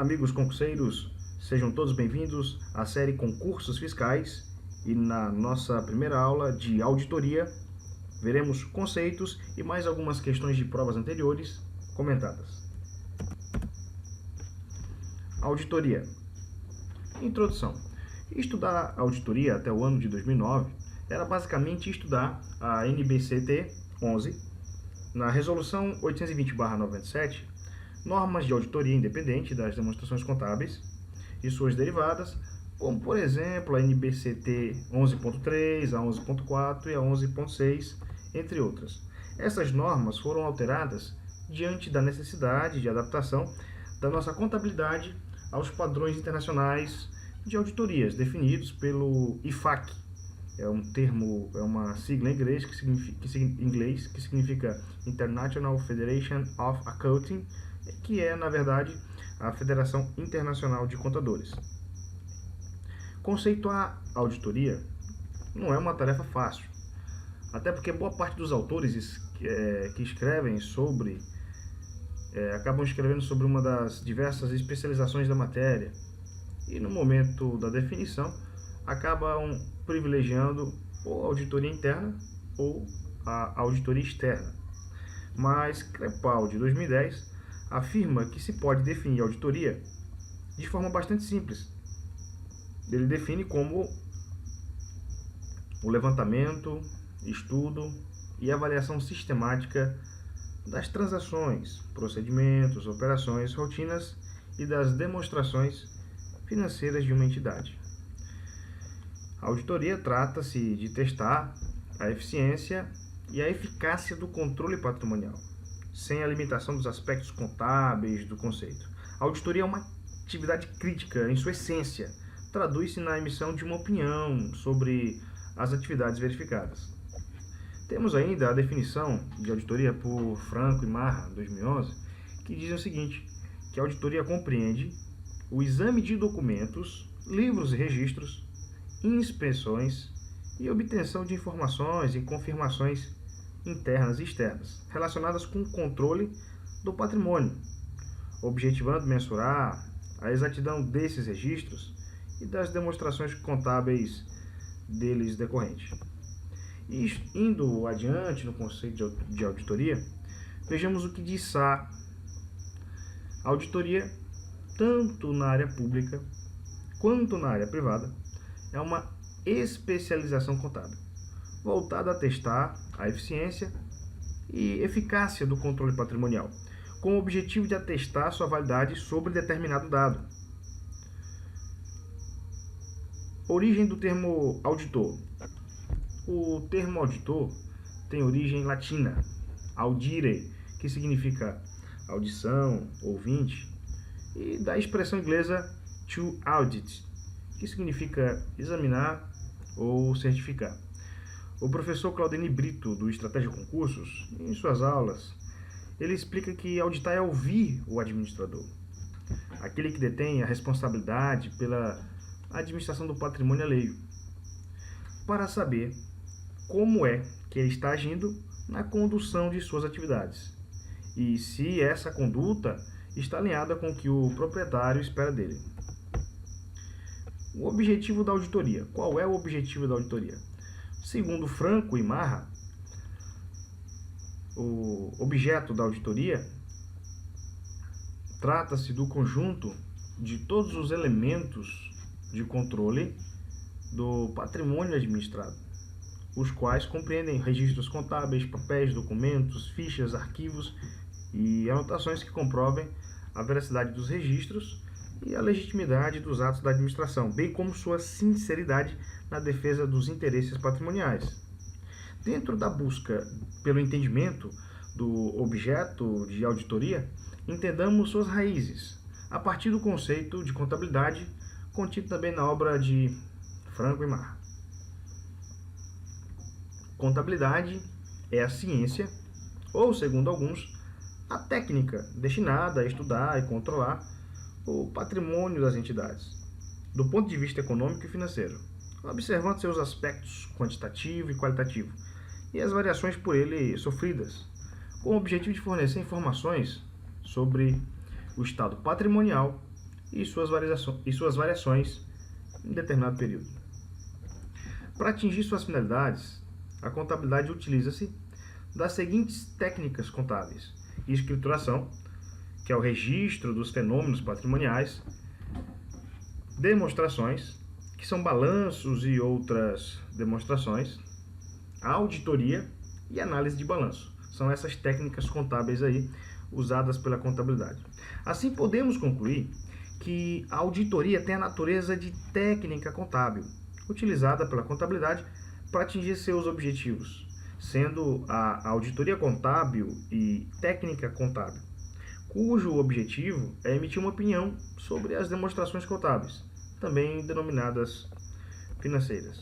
amigos concurseiros, sejam todos bem-vindos à série Concursos Fiscais e na nossa primeira aula de auditoria veremos conceitos e mais algumas questões de provas anteriores comentadas. Auditoria. Introdução. Estudar auditoria até o ano de 2009 era basicamente estudar a NBCT 11, na Resolução 820/97, normas de auditoria independente das demonstrações contábeis e suas derivadas, como, por exemplo, a NBCT 11.3, a 11.4 e a 11.6, entre outras. Essas normas foram alteradas diante da necessidade de adaptação da nossa contabilidade aos padrões internacionais de auditorias definidos pelo IFAC. É uma sigla em inglês que significa International Federation of Accounting, que é, na verdade, a Federação Internacional de Contadores. Conceituar auditoria não é uma tarefa fácil, até porque boa parte dos autores que escrevem acabam escrevendo sobre uma das diversas especializações da matéria e, no momento da definição, acabam privilegiando ou a auditoria interna ou a auditoria externa. Mas Crepaldi, 2010, afirma que se pode definir a auditoria de forma bastante simples. Ele define como o levantamento, estudo e avaliação sistemática das transações, procedimentos, operações, rotinas e das demonstrações financeiras de uma entidade. A auditoria trata-se de testar a eficiência e a eficácia do controle patrimonial, sem a limitação dos aspectos contábeis do conceito. A auditoria é uma atividade crítica em sua essência, traduz-se na emissão de uma opinião sobre as atividades verificadas. Temos ainda a definição de auditoria por Franco e Marra, 2011, que diz o seguinte, que a auditoria compreende o exame de documentos, livros e registros, inspeções e obtenção de informações e confirmações internas e externas relacionadas com o controle do patrimônio, objetivando mensurar a exatidão desses registros e das demonstrações contábeis deles decorrentes. E indo adiante no conceito de auditoria, vejamos o que diz a auditoria, tanto na área pública quanto na área privada, é uma especialização contábil, voltada a testar a eficiência e eficácia do controle patrimonial, com o objetivo de atestar sua validade sobre determinado dado. Origem do termo auditor. O termo auditor tem origem latina, audire, que significa audição, ouvinte, e da expressão inglesa to audit, que significa examinar ou certificar. O professor Claudeni Brito, do Estratégia Concursos, em suas aulas, ele explica que auditar é ouvir o administrador, aquele que detém a responsabilidade pela administração do patrimônio alheio, para saber como é que ele está agindo na condução de suas atividades e se essa conduta está alinhada com o que o proprietário espera dele. O objetivo da auditoria. Qual é o objetivo da auditoria? Segundo Franco e Marra, o objeto da auditoria trata-se do conjunto de todos os elementos de controle do patrimônio administrado, os quais compreendem registros contábeis, papéis, documentos, fichas, arquivos e anotações que comprovem a veracidade dos registros e a legitimidade dos atos da administração, bem como sua sinceridade na defesa dos interesses patrimoniais. Dentro da busca pelo entendimento do objeto de auditoria, entendamos suas raízes, a partir do conceito de contabilidade contido também na obra de Franco e Marra. Contabilidade é a ciência, ou, segundo alguns, a técnica destinada a estudar e controlar o patrimônio das entidades, do ponto de vista econômico e financeiro, observando seus aspectos quantitativo e qualitativo e as variações por ele sofridas, com o objetivo de fornecer informações sobre o estado patrimonial e suas variações em determinado período. Para atingir suas finalidades, a contabilidade utiliza-se das seguintes técnicas contábeis: escrituração, que é o registro dos fenômenos patrimoniais; demonstrações, que são balanços e outras demonstrações; auditoria e análise de balanço. São essas técnicas contábeis aí usadas pela contabilidade. Assim, podemos concluir que a auditoria tem a natureza de técnica contábil, utilizada pela contabilidade para atingir seus objetivos, sendo a auditoria contábil e técnica contábil, cujo objetivo é emitir uma opinião sobre as demonstrações contábeis, também denominadas financeiras.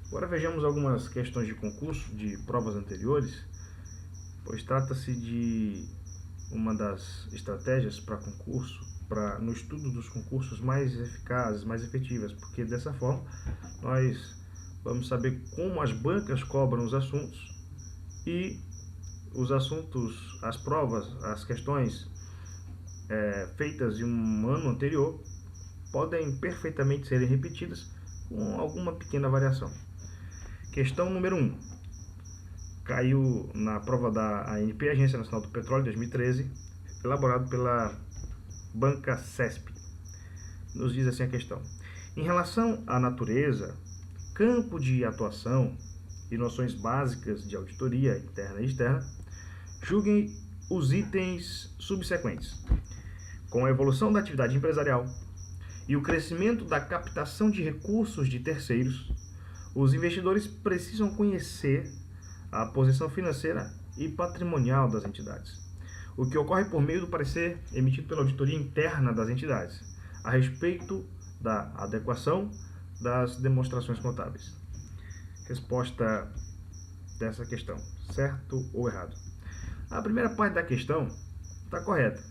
Agora vejamos algumas questões de concurso de provas anteriores, pois trata-se de uma das estratégias para concurso, no estudo dos concursos mais eficazes, mais efetivas, porque dessa forma nós vamos saber como as bancas cobram os assuntos e os assuntos, as provas, as questões feitas em um ano anterior podem perfeitamente serem repetidas com alguma pequena variação. Questão número 1. Caiu na prova da ANP, Agência Nacional do Petróleo, 2013, elaborado pela Banca CESP. Nos diz assim a questão: em relação à natureza, campo de atuação e noções básicas de auditoria interna e externa, julguem os itens subsequentes. Com a evolução da atividade empresarial e o crescimento da captação de recursos de terceiros, os investidores precisam conhecer a posição financeira e patrimonial das entidades, o que ocorre por meio do parecer emitido pela auditoria interna das entidades, a respeito da adequação das demonstrações contábeis. Resposta dessa questão: certo ou errado? A primeira parte da questão está correta,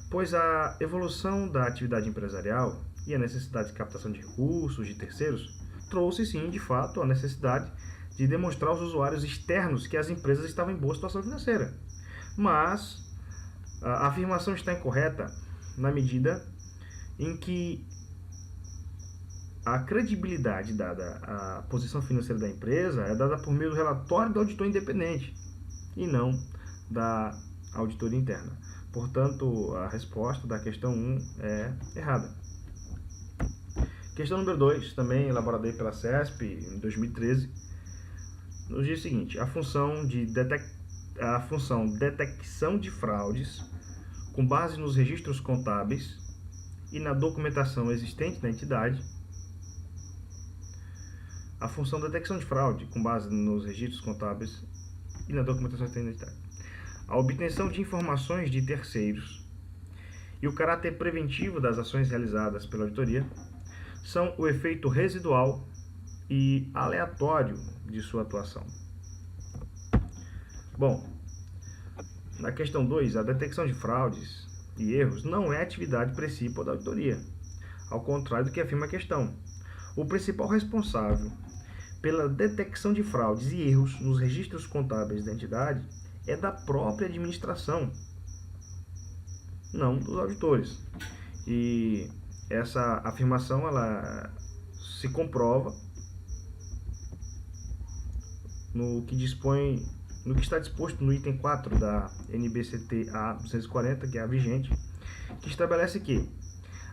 pois a evolução da atividade empresarial e a necessidade de captação de recursos de terceiros trouxe sim, de fato, a necessidade de demonstrar aos usuários externos que as empresas estavam em boa situação financeira. Mas a afirmação está incorreta na medida em que a credibilidade dada à posição financeira da empresa é dada por meio do relatório do auditor independente e não da auditoria interna. Portanto, a resposta da questão 1 é errada. Questão número 2, também elaborada pela CESP em 2013, nos diz o seguinte: a função detecção de fraudes, com base nos registros contábeis e na documentação existente na entidade. A função detecção de fraude, com base nos registros contábeis e na documentação existente na entidade. A obtenção de informações de terceiros e o caráter preventivo das ações realizadas pela auditoria são o efeito residual e aleatório de sua atuação. Bom, na questão 2, a detecção de fraudes e erros não é atividade principal da auditoria, ao contrário do que afirma a questão. O principal responsável pela detecção de fraudes e erros nos registros contábeis da entidade é da própria administração, não dos auditores. E essa afirmação ela se comprova no que está disposto no item 4 da NBCT-A 240, que é a vigente, que estabelece que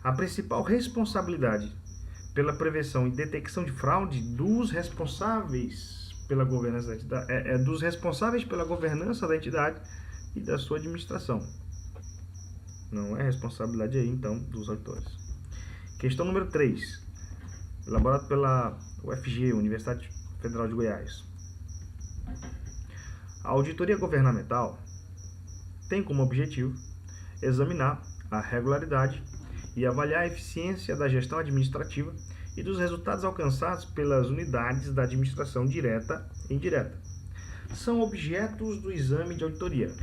a principal responsabilidade pela prevenção e detecção de fraude dos responsáveis pela governança da entidade dos responsáveis pela governança da entidade e da sua administração. Não é responsabilidade aí, então, dos auditores. Questão número 3, elaborado pela UFG, Universidade Federal de Goiás. A auditoria governamental tem como objetivo examinar a regularidade e avaliar a eficiência da gestão administrativa e dos resultados alcançados pelas unidades da administração direta e indireta. São objetos do exame de auditoria.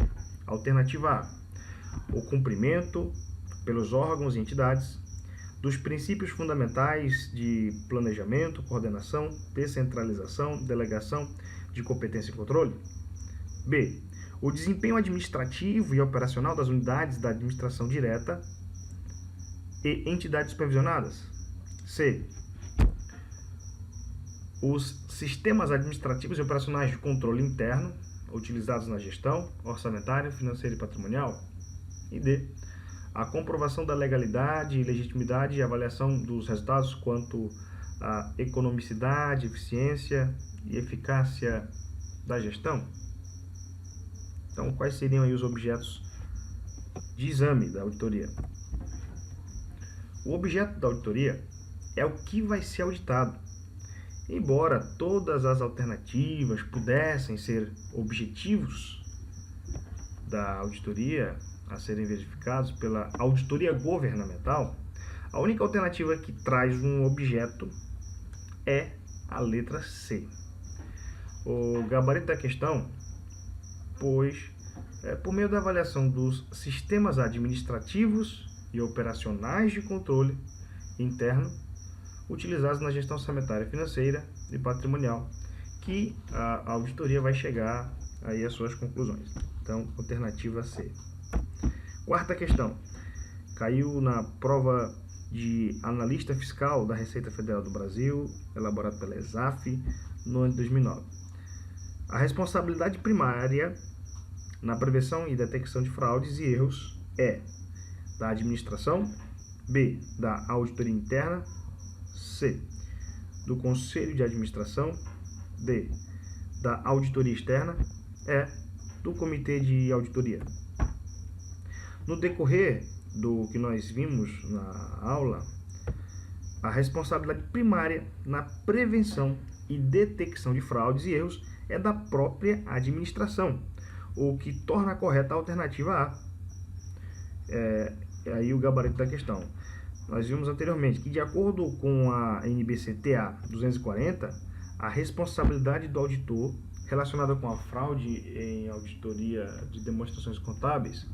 Alternativa A: o cumprimento pelos órgãos e entidades dos princípios fundamentais de planejamento, coordenação, descentralização, delegação de competência e controle. B: O desempenho administrativo e operacional das unidades da administração direta e entidades supervisionadas. C. Os sistemas administrativos e operacionais de controle interno utilizados na gestão orçamentária, financeira e patrimonial. E D. A comprovação da legalidade e legitimidade e avaliação dos resultados quanto à economicidade, eficiência e eficácia da gestão. Então, quais seriam aí os objetos de exame da auditoria? O objeto da auditoria é o que vai ser auditado. Embora todas as alternativas pudessem ser objetivos da auditoria a serem verificados pela auditoria governamental, a única alternativa que traz um objeto é a letra C. O gabarito da questão, pois, por meio da avaliação dos sistemas administrativos e operacionais de controle interno utilizados na gestão orçamentária, financeira e patrimonial, que a auditoria vai chegar aí às suas conclusões. Então, alternativa C. Quarta questão. Caiu na prova de analista fiscal da Receita Federal do Brasil, elaborado pela ESAF, no ano de 2009. A responsabilidade primária na prevenção e detecção de fraudes e erros é da administração, B, da auditoria interna, C, do Conselho de Administração, D, da auditoria externa, E, do Comitê de Auditoria. No decorrer do que nós vimos na aula, a responsabilidade primária na prevenção e detecção de fraudes e erros é da própria administração, o que torna correta a alternativa A. Aí o gabarito da questão. Nós vimos anteriormente que, de acordo com a NBC-TA 240, a responsabilidade do auditor relacionada com a fraude em auditoria de demonstrações contábeis,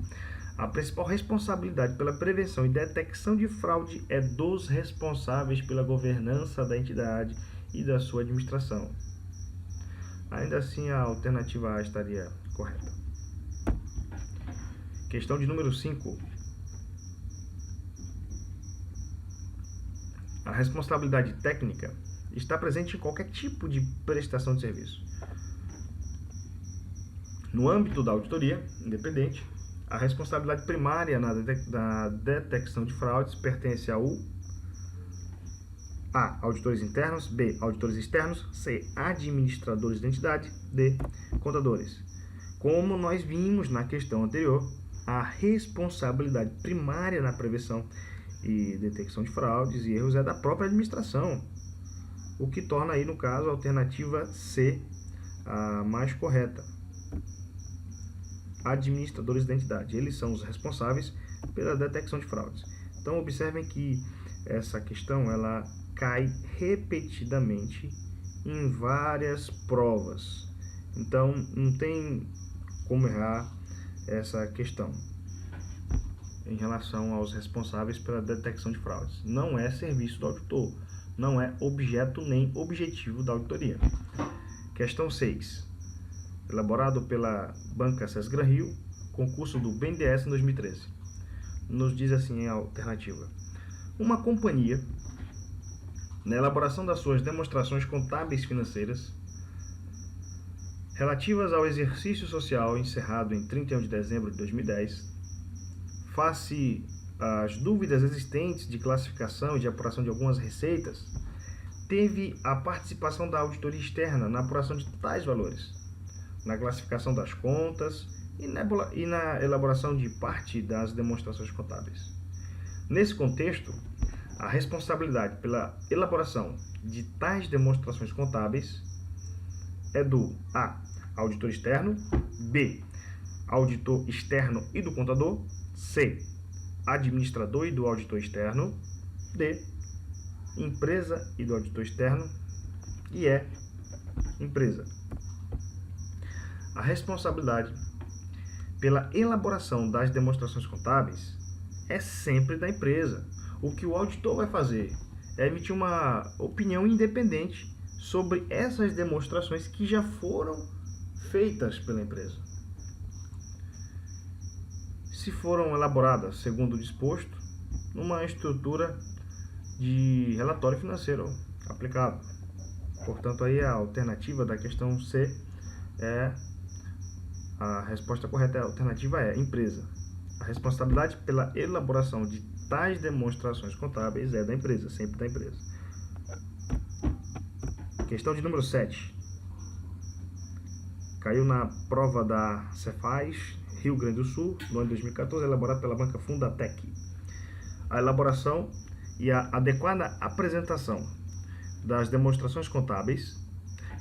a principal responsabilidade pela prevenção e detecção de fraude é dos responsáveis pela governança da entidade e da sua administração. Ainda assim, a alternativa A estaria correta. Questão de número 5. A responsabilidade técnica está presente em qualquer tipo de prestação de serviço. No âmbito da auditoria independente, a responsabilidade primária na detecção de fraudes pertence ao A. Auditores internos, B. Auditores externos, C. Administradores da entidade, D. Contadores. Como nós vimos na questão anterior, a responsabilidade primária na prevenção e detecção de fraudes e erros é da própria administração, o que torna aí, no caso, a alternativa C a mais correta. Administradores da entidade, eles são os responsáveis pela detecção de fraudes. Então, observem que essa questão ela cai repetidamente em várias provas. Então, não tem como errar essa questão em relação aos responsáveis pela detecção de fraudes. Não é serviço do auditor, não é objeto nem objetivo da auditoria. Questão 6. Elaborado pela Banca Sesgran Rio, concurso do BNDES em 2013. Nos diz assim a alternativa. Uma companhia, na elaboração das suas demonstrações contábeis financeiras, relativas ao exercício social encerrado em 31 de dezembro de 2010, face às dúvidas existentes de classificação e de apuração de algumas receitas, teve a participação da auditoria externa na apuração de tais valores, na classificação das contas e na elaboração de parte das demonstrações contábeis. Nesse contexto, a responsabilidade pela elaboração de tais demonstrações contábeis é do A. Auditor externo, B. Auditor externo e do contador, C. Administrador e do auditor externo, D. Empresa e do auditor externo e E. Empresa. A responsabilidade pela elaboração das demonstrações contábeis é sempre da empresa. O que o auditor vai fazer é emitir uma opinião independente sobre essas demonstrações que já foram feitas pela empresa. se foram elaboradas segundo o disposto numa estrutura de relatório financeiro aplicável. Portanto, aí a alternativa da questão C é a resposta correta. A alternativa é empresa. A responsabilidade pela elaboração de tais demonstrações contábeis é da empresa, sempre da empresa. Questão de número 7. Caiu na prova da Cefaz, Rio Grande do Sul, no ano de 2014, elaborado pela banca Fundatec. A elaboração e a adequada apresentação das demonstrações contábeis,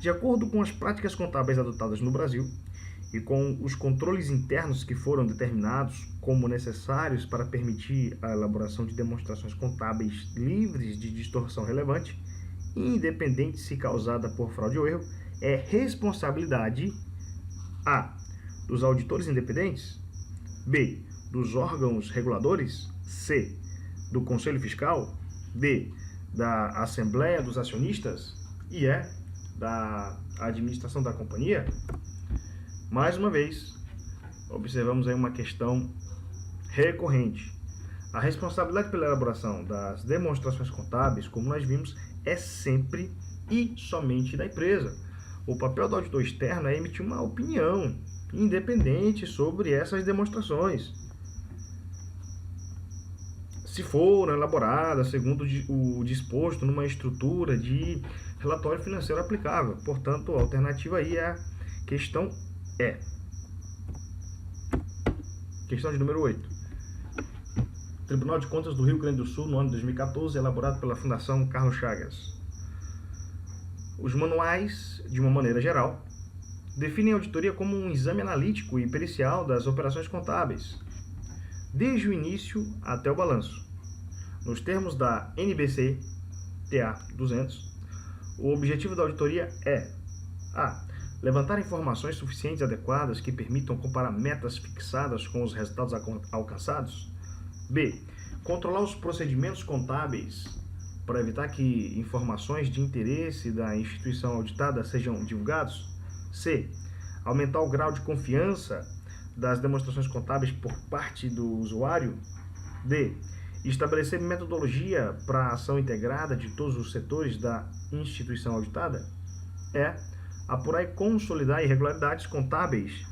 de acordo com as práticas contábeis adotadas no Brasil e com os controles internos que foram determinados como necessários para permitir a elaboração de demonstrações contábeis livres de distorção relevante, independente se causada por fraude ou erro, é responsabilidade A. dos auditores independentes, B. dos órgãos reguladores, C. do Conselho Fiscal, D. da Assembleia dos Acionistas e E. da administração da companhia. Mais uma vez, observamos aí uma questão recorrente. A responsabilidade pela elaboração das demonstrações contábeis, como nós vimos, é sempre e somente da empresa. O papel do auditor externo é emitir uma opinião independente sobre essas demonstrações, se foram elaboradas segundo o disposto numa estrutura de relatório financeiro aplicável. Portanto, a alternativa aí é a questão E. Questão de número 8. Tribunal de Contas do Rio Grande do Sul, no ano de 2014, elaborado pela Fundação Carlos Chagas. Os manuais, de uma maneira geral, definem a auditoria como um exame analítico e pericial das operações contábeis, desde o início até o balanço. Nos termos da NBC TA 200, o objetivo da auditoria é a. levantar informações suficientes e adequadas que permitam comparar metas fixadas com os resultados alcançados. B. Controlar os procedimentos contábeis para evitar que informações de interesse da instituição auditada sejam divulgados. C. Aumentar o grau de confiança das demonstrações contábeis por parte do usuário. D. Estabelecer metodologia para a ação integrada de todos os setores da instituição auditada. E. Apurar e consolidar irregularidades contábeis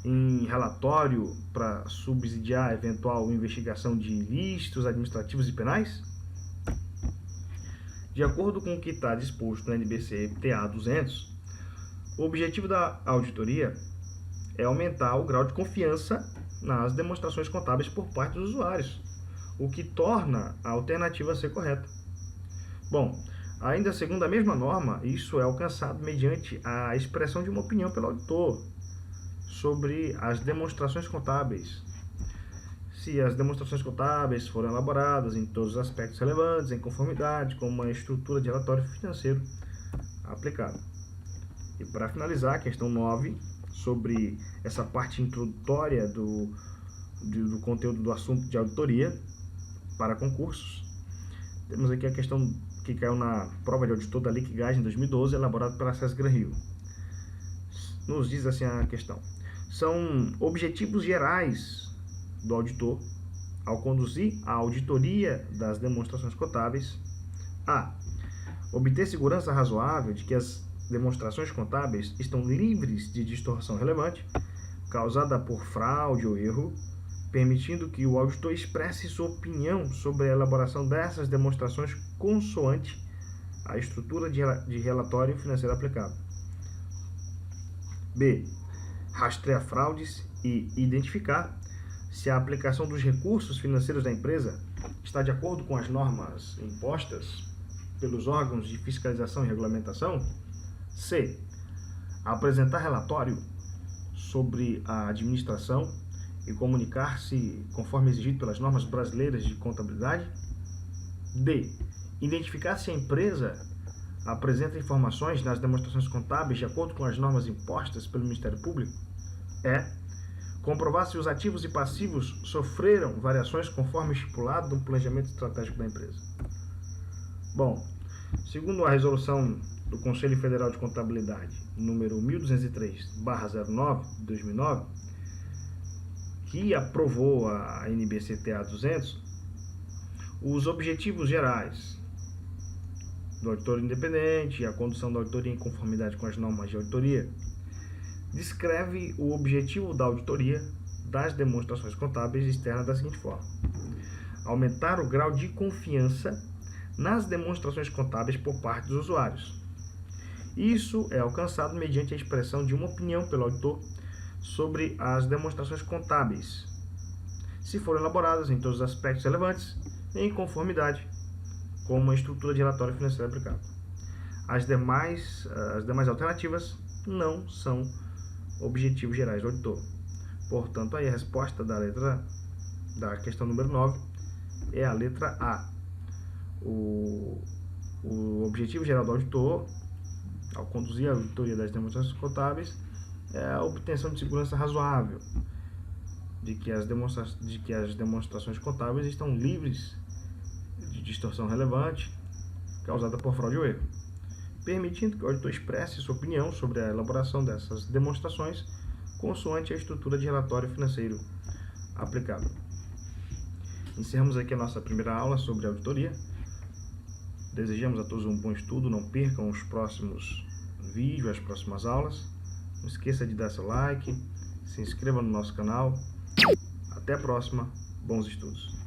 em relatório para subsidiar eventual investigação de ilícitos administrativos e penais. De acordo com o que está disposto na NBC TA 200, o objetivo da auditoria é aumentar o grau de confiança nas demonstrações contábeis por parte dos usuários, o que torna a alternativa ser correta. Bom, ainda segundo a mesma norma, isso é alcançado mediante a expressão de uma opinião pelo auditor sobre as demonstrações contábeis. Se as demonstrações contábeis foram elaboradas em todos os aspectos relevantes, em conformidade com uma estrutura de relatório financeiro aplicável. E para finalizar, a questão 9, sobre essa parte introdutória do conteúdo do assunto de auditoria para concursos, temos aqui a questão que caiu na prova de auditor da Liquigás em 2012, elaborado pela SESGRAN Rio. Nos diz assim a questão: são objetivos gerais do auditor ao conduzir a auditoria das demonstrações contábeis a. obter segurança razoável de que as demonstrações contábeis estão livres de distorção relevante causada por fraude ou erro, permitindo que o auditor expresse sua opinião sobre a elaboração dessas demonstrações consoante a estrutura de relatório financeiro aplicável. B. Rastrear fraudes e identificar se a aplicação dos recursos financeiros da empresa está de acordo com as normas impostas pelos órgãos de fiscalização e regulamentação. C. Apresentar relatório sobre a administração e comunicar-se conforme exigido pelas normas brasileiras de contabilidade. D. Identificar se a empresa apresenta informações nas demonstrações contábeis de acordo com as normas impostas pelo Ministério Público. E. Comprovar se os ativos e passivos sofreram variações conforme estipulado no planejamento estratégico da empresa. Bom, segundo a resolução do Conselho Federal de Contabilidade, número 1203/09 de 2009, que aprovou a NBCTA 200, os objetivos gerais do auditor independente e a condução da auditoria em conformidade com as normas de auditoria descreve o objetivo da auditoria das demonstrações contábeis externas da seguinte forma: aumentar o grau de confiança nas demonstrações contábeis por parte dos usuários. Isso é alcançado mediante a expressão de uma opinião pelo auditor sobre as demonstrações contábeis, se forem elaboradas em todos os aspectos relevantes, em conformidade com uma estrutura de relatório financeiro aplicável. As demais alternativas não são objetivos gerais do auditor. Portanto, aí a resposta da questão número 9 é a letra A. O objetivo geral do auditor, ao conduzir a auditoria das demonstrações contábeis, é a obtenção de segurança razoável de que as demonstrações contábeis estão livres de distorção relevante causada por fraude ou erro, permitindo que o auditor expresse sua opinião sobre a elaboração dessas demonstrações consoante a estrutura de relatório financeiro aplicável. Encerramos aqui a nossa primeira aula sobre auditoria. Desejamos a todos um bom estudo, não percam os próximos vídeos, as próximas aulas. Não esqueça de dar seu like, se inscreva no nosso canal. Até a próxima, bons estudos!